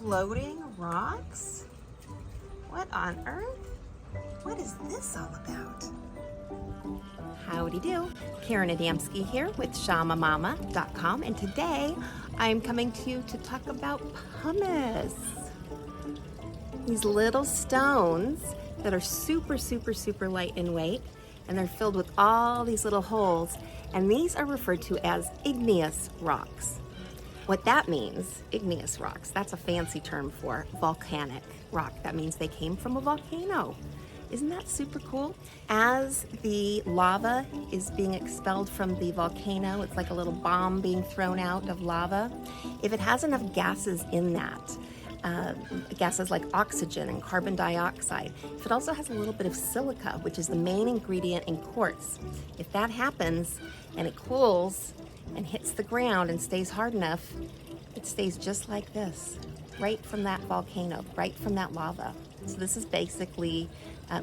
Floating rocks? What on earth? What is this all about? Howdy do. Karen Adamski here with shamamama.com, and today I'm coming to you to talk about pumice. These little stones that are super light in weight, and they're filled with all these little holes, and these are referred to as igneous rocks. What that means, igneous rocks, that's a fancy term for volcanic rock. That means they came from a volcano. Isn't that super cool? As the lava is being expelled from the volcano, it's like a little bomb being thrown out of lava. If it has enough gases in that, gases like oxygen and carbon dioxide, if it also has a little bit of silica, which is the main ingredient in quartz, if that happens and it cools and hits the ground and stays hard enough, it stays just like this, right from that volcano, right from that lava. So this is basically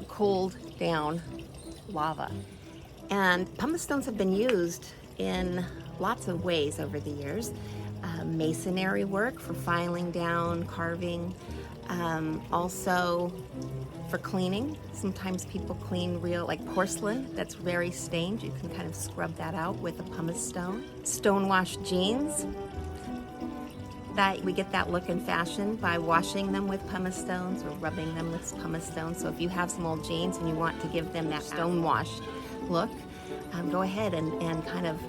cooled down lava. And pumice stones have been used in lots of ways over the years. Masonry work for filing down, carving, also for cleaning. Sometimes people clean real, like porcelain that's very stained. You can kind of scrub that out with a pumice stone. Stone-washed jeans, that we get that look and fashion by washing them with pumice stones or rubbing them with pumice stones. So if you have some old jeans and you want to give them that stone-washed look, go ahead and kind of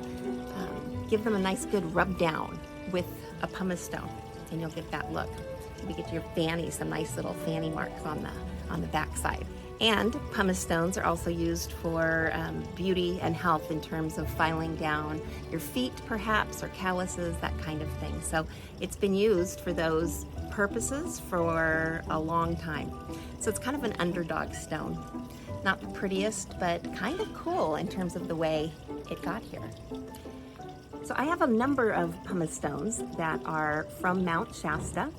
give them a nice good rub down with a pumice stone, and you'll get that look. You get your fanny, some nice little fanny marks on the back side. And pumice stones are also used for beauty and health in terms of filing down your feet perhaps, or calluses, that kind of thing. So it's been used for those purposes for a long time. So it's kind of an underdog stone. Not the prettiest, but kind of cool in terms of the way it got here. So I have a number of pumice stones that are from Mount Shasta.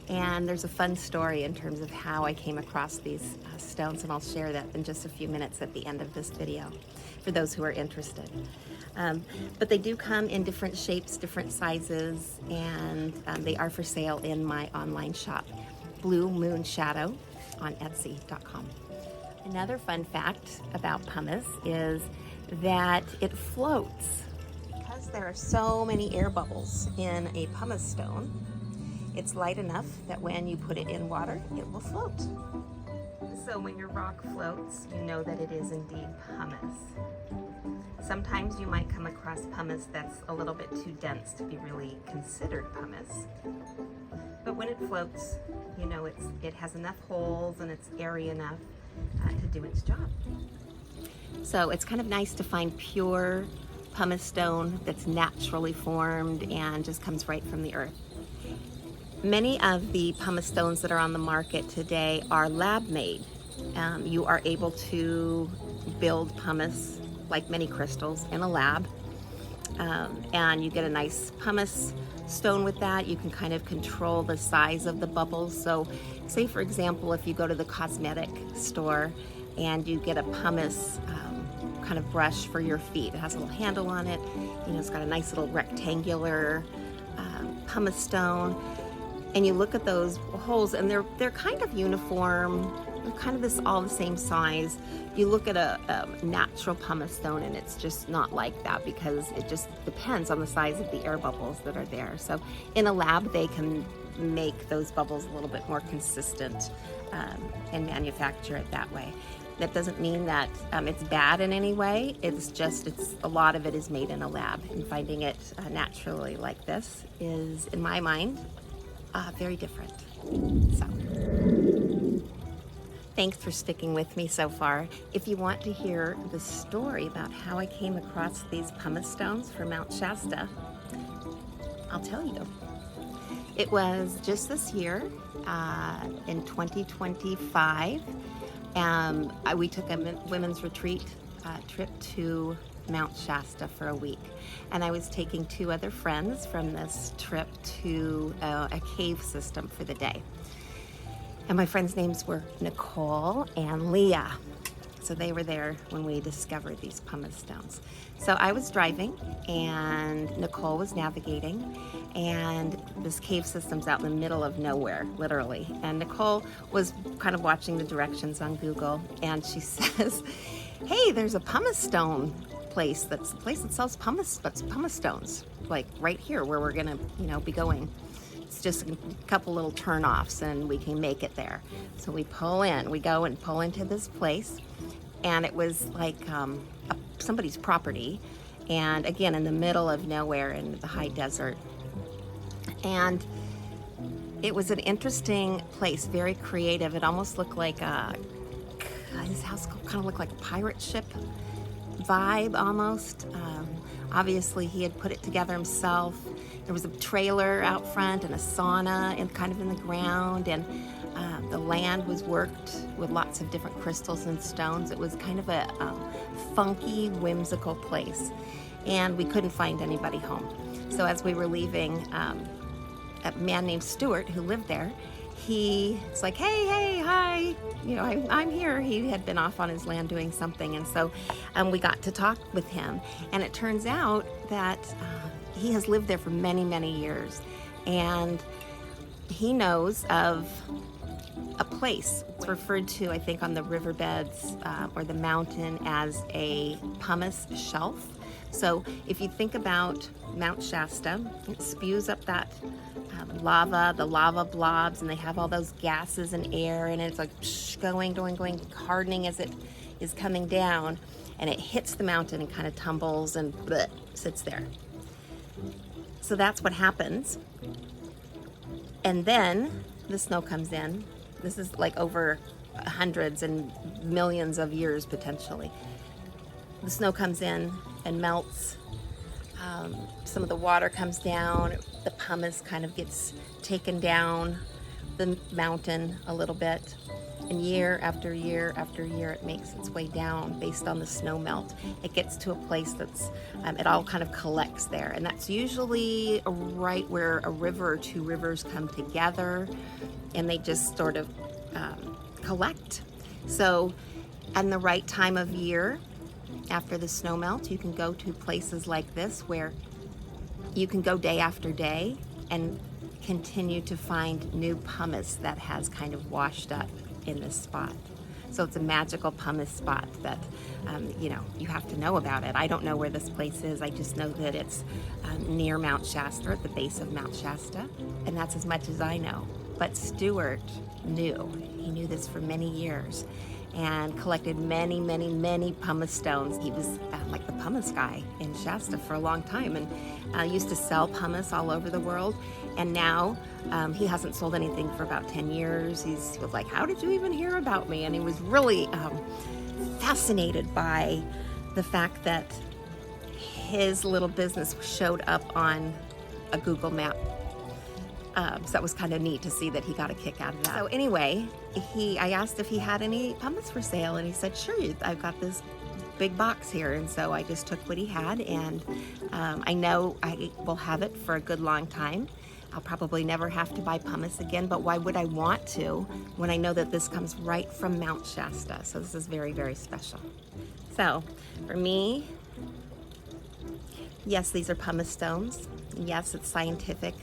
And there's a fun story in terms of how I came across these stones, and I'll share that in just a few minutes at the end of this video for those who are interested. But they do come in different shapes, different sizes, and they are for sale in my online shop, Blue Moon Shadow, on Etsy.com. Another fun fact about pumice is that it floats. Because there are so many air bubbles in a pumice stone, it's light enough that when you put it in water, it will float. So when your rock floats, you know that it is indeed pumice. Sometimes you might come across pumice that's a little bit too dense to be really considered pumice. But when it floats, you know it has enough holes and it's airy enough to do its job. So it's kind of nice to find pure pumice stone that's naturally formed and just comes right from the earth. Many of the pumice stones that are on the market today are lab made. You are able to build pumice, like many crystals, in a lab. And you get a nice pumice stone with that. You can kind of control the size of the bubbles. So say, for example, if you go to the cosmetic store and you get a pumice kind of brush for your feet. It has a little handle on it. You know, it's got a nice little rectangular pumice stone. And you look at those holes, and they're kind of uniform. They're kind of all the same size. You look at a natural pumice stone, and it's just not like that, because it just depends on the size of the air bubbles that are there. So in a lab, they can make those bubbles a little bit more consistent and manufacture it that way. That doesn't mean that it's bad in any way. It's just a lot of it is made in a lab, and finding it naturally like this is, in my mind, very different. So, thanks for sticking with me so far. If you want to hear the story about how I came across these pumice stones from Mount Shasta, I'll tell you. It was just this year, in 2025, we took a women's retreat trip to Mount Shasta for a week, and I was taking two other friends from this trip to a cave system for the day. And my friends' names were Nicole and Leah. So they were there when we discovered these pumice stones. So I was driving and Nicole was navigating, and this cave system's out in the middle of nowhere, literally. And Nicole was kind of watching the directions on Google, and she says, hey, there's a pumice stone place that's a place that sells pumice stones, like right here where we're gonna, be going. It's just a couple little turnoffs and we can make it there. So we go and pull into this place, and it was like somebody's property, and again in the middle of nowhere in the high desert. And it was an interesting place, very creative. It almost looked like his house kind of looked like a pirate ship vibe almost. Obviously he had put it together himself. There was a trailer out front and a sauna and kind of in the ground, and the land was worked with lots of different crystals and stones. It was kind of a funky, whimsical place, and we couldn't find anybody home. So as we were leaving, a man named Stuart who lived there, he's like, hey, hi, I'm here. He had been off on his land doing something, and so we got to talk with him, and it turns out that he has lived there for many, many years, and he knows of a place. It's referred to, I think, on the riverbeds or the mountain as a pumice shelf. So if you think about Mount Shasta, it spews up that lava, the lava blobs, and they have all those gases and air, and it's like going, hardening as it is coming down, and it hits the mountain and kind of tumbles and sits there. So that's what happens. And then the snow comes in. This is like over hundreds and millions of years potentially. The snow comes in and melts. Some of the water comes down. The pumice kind of gets taken down the mountain a little bit. And year after year after year, it makes its way down based on the snow melt. It gets to a place that's, it all kind of collects there. And that's usually right where a river or two rivers come together, and they just sort of collect. So in the right time of year, after the snow melt, you can go to places like this where you can go day after day and continue to find new pumice that has kind of washed up in this spot. So it's a magical pumice spot that, you have to know about it. I don't know where this place is. I just know that it's near Mount Shasta, at the base of Mount Shasta, and that's as much as I know. But Stuart knew. He knew this for many years and collected many, many, many pumice stones. He was like the pumice guy in Shasta for a long time, and used to sell pumice all over the world. And now he hasn't sold anything for about 10 years. He was like, how did you even hear about me? And he was really fascinated by the fact that his little business showed up on a Google map. So that was kind of neat to see that he got a kick out of that. So anyway, I asked if he had any pumice for sale, and he said, sure, I've got this big box here. And so I just took what he had, and I know I will have it for a good long time. I'll probably never have to buy pumice again, but why would I want to when I know that this comes right from Mount Shasta? So this is very, very special. So for me, yes, these are pumice stones. Yes, it's scientific.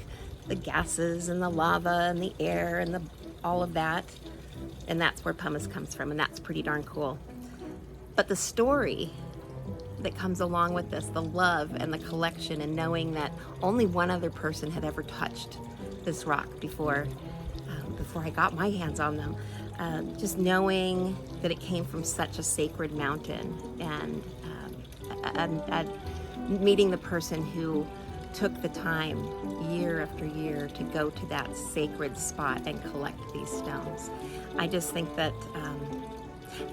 The gases and the lava and the air and all of that. And that's where pumice comes from, and that's pretty darn cool. But the story that comes along with this, the love and the collection, and knowing that only one other person had ever touched this rock before I got my hands on them. Just knowing that it came from such a sacred mountain, and meeting the person who took the time year after year to go to that sacred spot and collect these stones. I just think that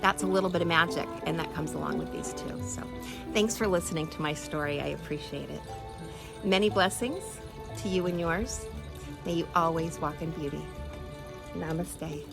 that's a little bit of magic, and that comes along with these too. So thanks for listening to my story. I appreciate it. Many blessings to you and yours. May you always walk in beauty. Namaste.